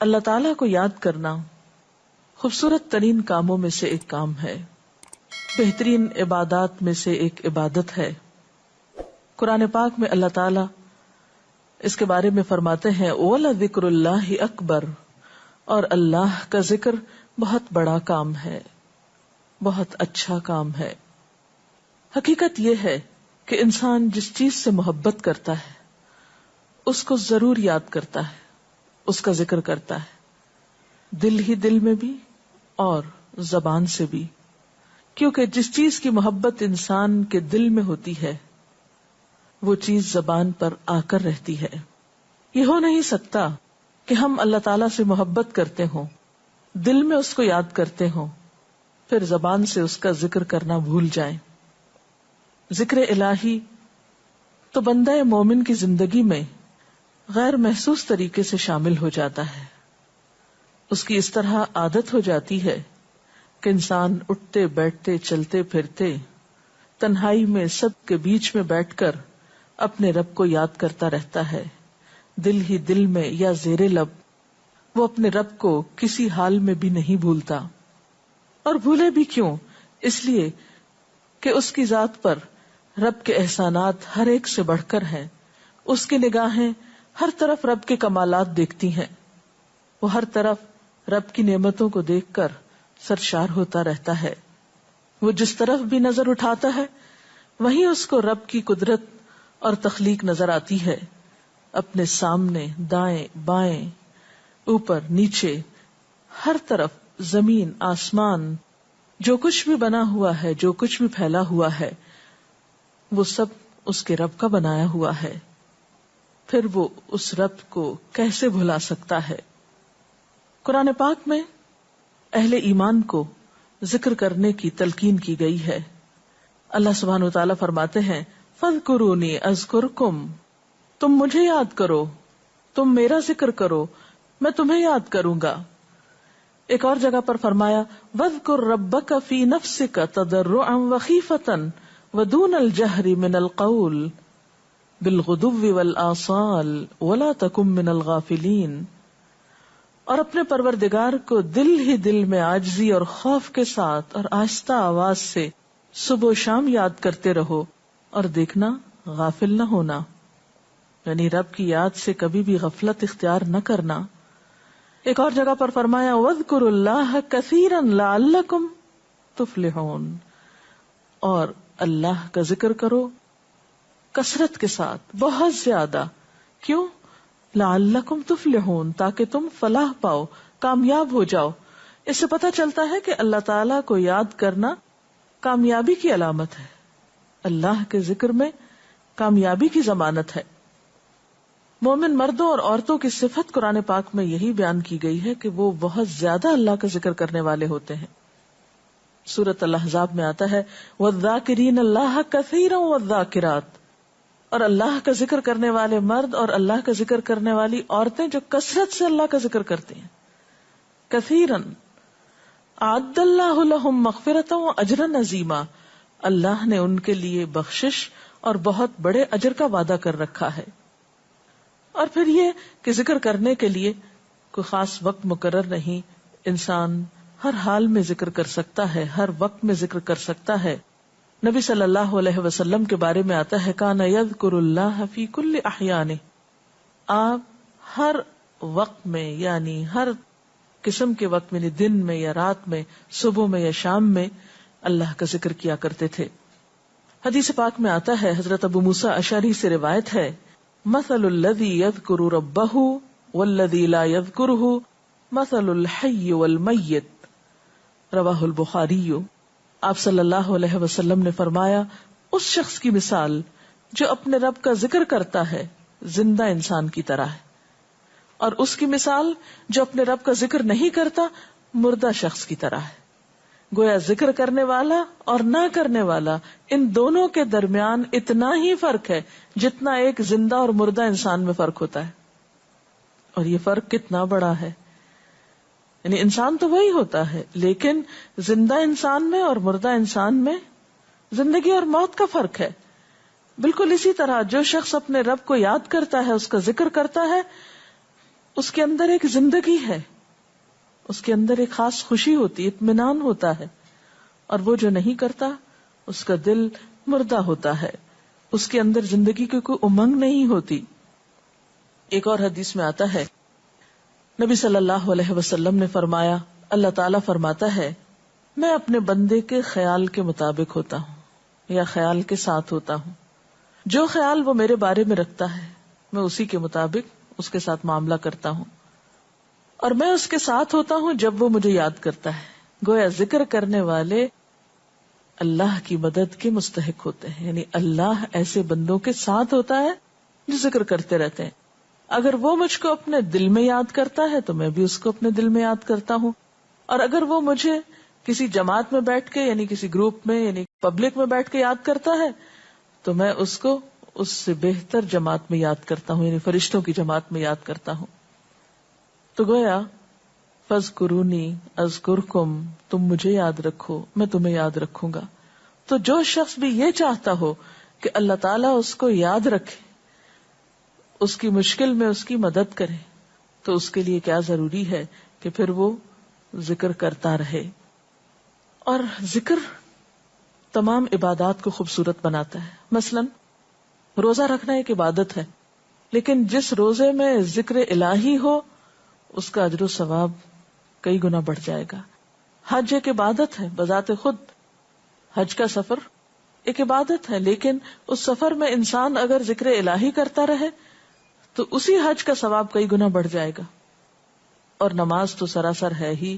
اللہ تعالیٰ کو یاد کرنا خوبصورت ترین کاموں میں سے ایک کام ہے، بہترین عبادات میں سے ایک عبادت ہے۔ قرآن پاک میں اللہ تعالیٰ اس کے بارے میں فرماتے ہیں وَلَذِكْرُ اللَّهِ أَكْبَرُ، اور اللہ کا ذکر بہت بڑا کام ہے، بہت اچھا کام ہے۔ حقیقت یہ ہے کہ انسان جس چیز سے محبت کرتا ہے اس کو ضرور یاد کرتا ہے، اس کا ذکر کرتا ہے، دل ہی دل میں بھی اور زبان سے بھی، کیونکہ جس چیز کی محبت انسان کے دل میں ہوتی ہے وہ چیز زبان پر آ کر رہتی ہے۔ یہ ہو نہیں سکتا کہ ہم اللہ تعالیٰ سے محبت کرتے ہوں، دل میں اس کو یاد کرتے ہوں، پھر زبان سے اس کا ذکر کرنا بھول جائیں۔ ذکر الہی تو بندہ مومن کی زندگی میں غیر محسوس طریقے سے شامل ہو جاتا ہے، اس کی اس طرح عادت ہو جاتی ہے کہ انسان اٹھتے بیٹھتے چلتے پھرتے تنہائی میں سب کے بیچ میں بیٹھ کر اپنے رب کو یاد کرتا رہتا ہے، دل ہی دل میں یا زیر لب وہ اپنے رب کو کسی حال میں بھی نہیں بھولتا۔ اور بھولے بھی کیوں؟ اس لیے کہ اس کی ذات پر رب کے احسانات ہر ایک سے بڑھ کر ہیں، اس کی نگاہیں ہر طرف رب کے کمالات دیکھتی ہیں، وہ ہر طرف رب کی نعمتوں کو دیکھ کر سرشار ہوتا رہتا ہے۔ وہ جس طرف بھی نظر اٹھاتا ہے وہیں اس کو رب کی قدرت اور تخلیق نظر آتی ہے، اپنے سامنے، دائیں بائیں، اوپر نیچے، ہر طرف زمین آسمان، جو کچھ بھی بنا ہوا ہے، جو کچھ بھی پھیلا ہوا ہے، وہ سب اس کے رب کا بنایا ہوا ہے۔ پھر وہ اس رب کو کیسے بھلا سکتا ہے؟ قرآن پاک میں اہل ایمان کو ذکر کرنے کی تلقین کی گئی ہے۔ اللہ سبحانہ وتعالیٰ فرماتے ہیں فَاذْكُرُونِي أَذْكُرْكُمْ، تم مجھے یاد کرو، تم میرا ذکر کرو، میں تمہیں یاد کروں گا۔ ایک اور جگہ پر فرمایا وَاذْكُرْ رَبَّكَ فِي نَفْسِكَ تَضَرُّعًا وَخِيفَةً وَدُونَ الْجَهْرِ مِنَ الْقَوْلِ بِالْغُدُوِّ وَالْآصَالِ وَلَا تَكُن مِّنَ الْغَافِلِينَ، اور اپنے پروردگار کو دل ہی دل میں عاجزی اور خوف کے ساتھ اور آہستہ آواز سے صبح و شام یاد کرتے رہو اور دیکھنا غافل نہ ہونا، یعنی رب کی یاد سے کبھی بھی غفلت اختیار نہ کرنا۔ ایک اور جگہ پر فرمایا وَاذْكُرُوا اللَّهَ كَثِيرًا لَعَلَّكُمْ تُفْلِحُونَ، اور اللہ کا ذکر کرو کثرت کے ساتھ، بہت زیادہ، کیوں؟ لَعَلَّكُمْ تُفْلِحُونَ، تاکہ تم فلاح پاؤ، کامیاب ہو جاؤ۔ اس سے پتہ چلتا ہے کہ اللہ تعالیٰ کو یاد کرنا کامیابی کی علامت ہے، اللہ کے ذکر میں کامیابی کی ضمانت ہے۔ مومن مردوں اور عورتوں کی صفت قرآن پاک میں یہی بیان کی گئی ہے کہ وہ بہت زیادہ اللہ کا ذکر کرنے والے ہوتے ہیں۔ سورۃ الاحزاب میں آتا ہے وَالذَّاكِرِينَ اللَّهَ كَثِيرًا وَالذَّاكِرَاتِ، اور اللہ کا ذکر کرنے والے مرد اور اللہ کا ذکر کرنے والی عورتیں جو کثرت سے اللہ کا ذکر کرتے ہیں۔ کثیرن اعد اللہ لہم مغفرۃ واجرا عظیما، اللہ نے ان کے لیے بخشش اور بہت بڑے اجر کا وعدہ کر رکھا ہے۔ اور پھر یہ کہ ذکر کرنے کے لیے کوئی خاص وقت مقرر نہیں، انسان ہر حال میں ذکر کر سکتا ہے، ہر وقت میں ذکر کر سکتا ہے۔ نبی صلی اللہ علیہ وسلم کے بارے میں آتا ہے کان یذکر اللہ فی کل احیانہ، آپ ہر وقت میں، یعنی ہر قسم کے وقت میں، دن میں یا رات میں، صبح میں یا شام میں اللہ کا ذکر کیا کرتے تھے۔ حدیث پاک میں آتا ہے، حضرت ابو موسیٰ اشعری سے روایت ہے مثل الذی یذکر ربہ والذی لا یذکرہ مثل الحی والمیت، رواہ البخاری۔ آپ صلی اللہ علیہ وسلم نے فرمایا اس شخص کی مثال جو اپنے رب کا ذکر کرتا ہے زندہ انسان کی طرح ہے، اور اس کی مثال جو اپنے رب کا ذکر نہیں کرتا مردہ شخص کی طرح ہے۔ گویا ذکر کرنے والا اور نہ کرنے والا، ان دونوں کے درمیان اتنا ہی فرق ہے جتنا ایک زندہ اور مردہ انسان میں فرق ہوتا ہے۔ اور یہ فرق کتنا بڑا ہے، یعنی انسان تو وہی ہوتا ہے، لیکن زندہ انسان میں اور مردہ انسان میں زندگی اور موت کا فرق ہے۔ بالکل اسی طرح جو شخص اپنے رب کو یاد کرتا ہے، اس کا ذکر کرتا ہے، اس کے اندر ایک زندگی ہے، اس کے اندر ایک خاص خوشی ہوتی ہے، اطمینان ہوتا ہے، اور وہ جو نہیں کرتا اس کا دل مردہ ہوتا ہے، اس کے اندر زندگی کی کوئی امنگ نہیں ہوتی. ایک اور حدیث میں آتا ہے، نبی صلی اللہ علیہ وسلم نے فرمایا، اللہ تعالیٰ فرماتا ہے میں اپنے بندے کے خیال کے مطابق ہوتا ہوں یا خیال کے ساتھ ہوتا ہوں. جو خیال وہ میرے بارے میں رکھتا ہے میں اسی کے مطابق اس کے ساتھ معاملہ کرتا ہوں، اور میں اس کے ساتھ ہوتا ہوں جب وہ مجھے یاد کرتا ہے. گویا ذکر کرنے والے اللہ کی مدد کے مستحق ہوتے ہیں، یعنی اللہ ایسے بندوں کے ساتھ ہوتا ہے جو ذکر کرتے رہتے ہیں. اگر وہ مجھ کو اپنے دل میں یاد کرتا ہے تو میں بھی اس کو اپنے دل میں یاد کرتا ہوں، اور اگر وہ مجھے کسی جماعت میں بیٹھ کے یعنی کسی گروپ میں یعنی پبلک میں بیٹھ کے یاد کرتا ہے تو میں اس کو اس سے بہتر جماعت میں یاد کرتا ہوں، یعنی فرشتوں کی جماعت میں یاد کرتا ہوں. تو گویا فاذکرونی اذکرکم، تم مجھے یاد رکھو میں تمہیں یاد رکھوں گا. تو جو شخص بھی یہ چاہتا ہو کہ اللہ تعالیٰ اس کو یاد رکھے، اس کی مشکل میں اس کی مدد کرے، تو اس کے لیے کیا ضروری ہے کہ پھر وہ ذکر کرتا رہے. اور ذکر تمام عبادات کو خوبصورت بناتا ہے. مثلا روزہ رکھنا ایک عبادت ہے، لیکن جس روزے میں ذکر الہی ہو اس کا اجر و ثواب کئی گنا بڑھ جائے گا. حج ایک عبادت ہے بذات خود، حج کا سفر ایک عبادت ہے، لیکن اس سفر میں انسان اگر ذکر الہی کرتا رہے تو اسی حج کا ثواب کئی گنا بڑھ جائے گا. اور نماز تو سراسر ہے ہی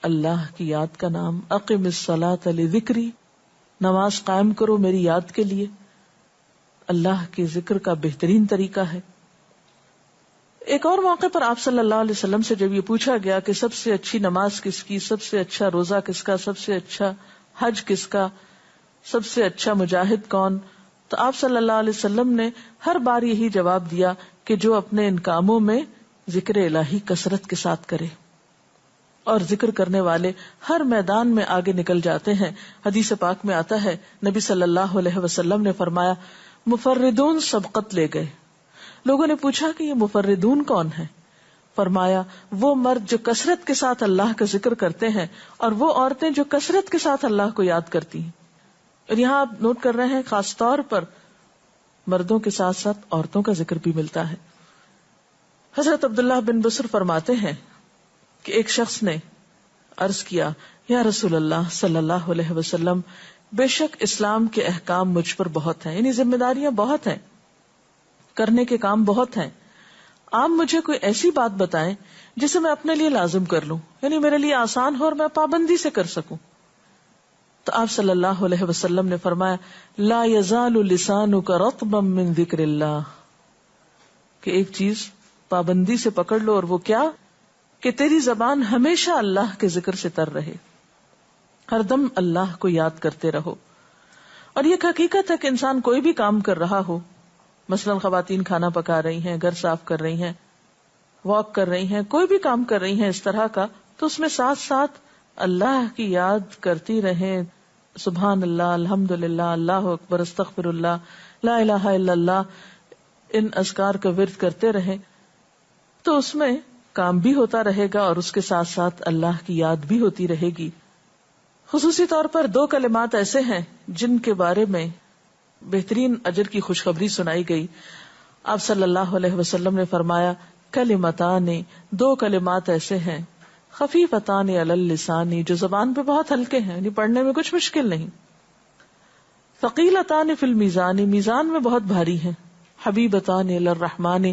اللہ کی یاد کا نام. اقم الصلاۃ لذکری، نماز قائم کرو میری یاد کے لیے. اللہ کے ذکر کا بہترین طریقہ ہے. ایک اور موقع پر آپ صلی اللہ علیہ وسلم سے جب یہ پوچھا گیا کہ سب سے اچھی نماز کس کی، سب سے اچھا روزہ کس کا، سب سے اچھا حج کس کا، سب سے اچھا مجاہد کون، تو آپ صلی اللہ علیہ وسلم نے ہر بار یہی جواب دیا کہ جو اپنے ان کاموں میں ذکر الہی کثرت کے ساتھ کرے. اور ذکر کرنے والے ہر میدان میں آگے نکل جاتے ہیں. حدیث پاک میں آتا ہے نبی صلی اللہ علیہ وسلم نے فرمایا مفردون سبقت لے گئے. لوگوں نے پوچھا کہ یہ مفردون کون ہے؟ فرمایا وہ مرد جو کثرت کے ساتھ اللہ کا ذکر کرتے ہیں اور وہ عورتیں جو کثرت کے ساتھ اللہ کو یاد کرتی ہیں. اور یہاں آپ نوٹ کر رہے ہیں خاص طور پر مردوں کے ساتھ ساتھ عورتوں کا ذکر بھی ملتا ہے. حضرت عبداللہ بن بصر فرماتے ہیں کہ ایک شخص نے عرض کیا یا رسول اللہ صلی اللہ علیہ وسلم، بے شک اسلام کے احکام مجھ پر بہت ہیں، یعنی ذمہ داریاں بہت ہیں، کرنے کے کام بہت ہیں. آپ مجھے کوئی ایسی بات بتائیں جسے میں اپنے لیے لازم کر لوں، یعنی میرے لیے آسان ہو اور میں پابندی سے کر سکوں. تو آپ صلی اللہ علیہ وسلم نے فرمایا لا یزال لسانک رطبا من ذکر اللہ، کہ ایک چیز پابندی سے پکڑ لو، اور وہ کیا کہ تیری زبان ہمیشہ اللہ کے ذکر سے تر رہے، ہر دم اللہ کو یاد کرتے رہو. اور یہ حقیقت ہے کہ انسان کوئی بھی کام کر رہا ہو، مثلا خواتین کھانا پکا رہی ہیں، گھر صاف کر رہی ہیں، واک کر رہی ہیں، کوئی بھی کام کر رہی ہیں اس طرح کا، تو اس میں ساتھ ساتھ اللہ کی یاد کرتی رہیں. سبحان اللہ، الحمد للہ، اللہ اکبر، استغفر اللہ، لا الہ الا اللہ، ان اذکار کا ورد کرتے رہیں، تو اس میں کام بھی ہوتا رہے گا اور اس کے ساتھ ساتھ اللہ کی یاد بھی ہوتی رہے گی. خصوصی طور پر 2 کلمات ایسے ہیں جن کے بارے میں بہترین اجر کی خوشخبری سنائی گئی. آپ صلی اللہ علیہ وسلم نے فرمایا کلمتان، 2 کلمات ایسے ہیں خفیفتان علی اللسان، جو زبان پہ بہت ہلکے ہیں، یعنی پڑھنے میں کچھ مشکل نہیں. ثقیلتان فی المیزان، میزان میں بہت بھاری ہیں. حبیبتان الی الرحمن،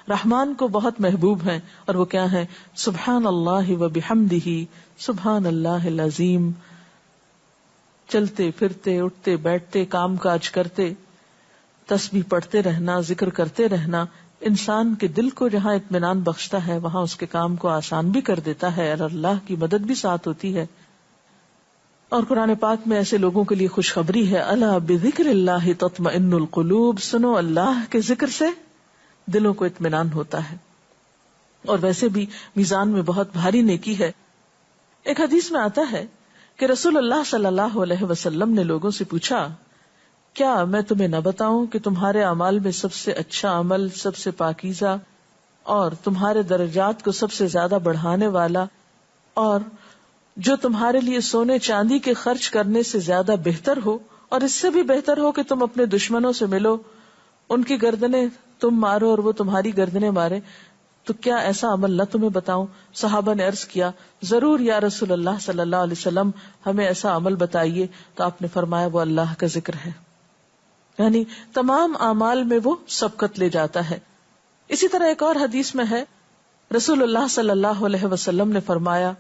رحمان کو بہت محبوب ہیں، اور وہ کیا ہیں؟ سبحان اللہ و بحمدہ، سبحان اللہ العظیم. چلتے پھرتے، اٹھتے بیٹھتے، کام کاج کرتے، تسبیح پڑھتے رہنا، ذکر کرتے رہنا انسان کے دل کو جہاں اطمینان بخشتا ہے وہاں اس کے کام کو آسان بھی کر دیتا ہے، اور اللہ کی مدد بھی ساتھ ہوتی ہے. اور قرآن پاک میں ایسے لوگوں کے لیے خوشخبری ہے، الا بذکر اللہ تطمئن القلوب، سنو اللہ کے ذکر سے دلوں کو اطمینان ہوتا ہے. اور ویسے بھی میزان میں بہت بھاری نیکی ہے. ایک حدیث میں آتا ہے کہ رسول اللہ صلی اللہ علیہ وسلم نے لوگوں سے پوچھا کیا میں تمہیں نہ بتاؤں کہ تمہارے اعمال میں سب سے اچھا عمل، سب سے پاکیزہ، اور تمہارے درجات کو سب سے زیادہ بڑھانے والا، اور جو تمہارے لیے سونے چاندی کے خرچ کرنے سے زیادہ بہتر ہو، اور اس سے بھی بہتر ہو کہ تم اپنے دشمنوں سے ملو، ان کی گردنیں تم مارو اور وہ تمہاری گردنیں مارے، تو کیا ایسا عمل نہ تمہیں بتاؤں؟ صحابہ نے عرض کیا ضرور یا رسول اللہ صلی اللہ علیہ وسلم، ہمیں ایسا عمل بتائیے. تو آپ نے فرمایا وہ اللہ کا ذکر ہے، یعنی تمام اعمال میں وہ سبقت لے جاتا ہے. اسی طرح ایک اور حدیث میں ہے، رسول اللہ صلی اللہ علیہ وسلم نے فرمایا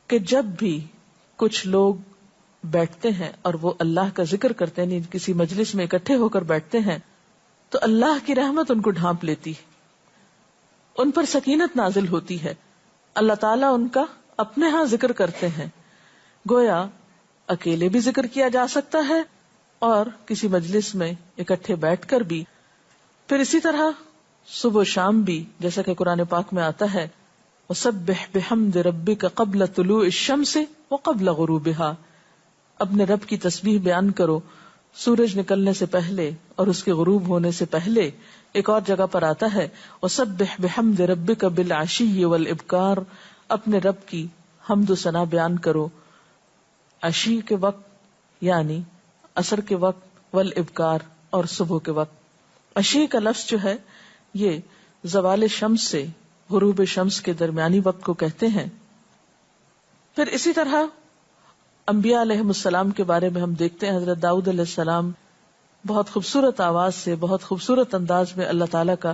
کہ جب بھی کچھ لوگ بیٹھتے ہیں اور وہ اللہ کا ذکر کرتے ہیں، یعنی کسی مجلس میں اکٹھے ہو کر بیٹھتے ہیں، تو اللہ کی رحمت ان کو ڈھانپ لیتی ہے، ان پر سکینت نازل ہوتی ہے. اللہ تعالیٰ ان کا اپنے ہاں ذکر کرتے ہیں. گویا اکیلے بھی ذکر کیا جا سکتا ہے اور کسی مجلس میں اکٹھے بیٹھ کر بھی. پھر اسی طرح صبح و شام بھی، جیسا کہ قرآن پاک میں آتا ہے وَسَبِّحْ بِحَمْدِ رَبِّكَ قَبْلَ طُلُوعِ الشَّمْسِ وَقَبْلَ غُرُوبِهَا، اپنے رب کی تسبیح بیان کرو سورج نکلنے سے پہلے اور اس کے غروب ہونے سے پہلے. ایک اور جگہ پر آتا ہے وَسَبِّحْ بِحَمْدِ رَبِّكَ بِالْعَشِيِّ وَالْإِبْكَارِ، اپنے رب کی حمد و ثنا بیان کرو عشی کے وقت یعنی عصر کے وقت، والابکار اور صبح کے وقت. عشی کا لفظ جو ہے یہ زوال شمس سے غروب شمس کے درمیانی وقت کو کہتے ہیں. پھر اسی طرح انبیاء علیہ السلام کے بارے میں ہم دیکھتے ہیں، حضرت داؤد علیہ السلام بہت خوبصورت آواز سے، بہت خوبصورت انداز میں اللہ تعالیٰ کا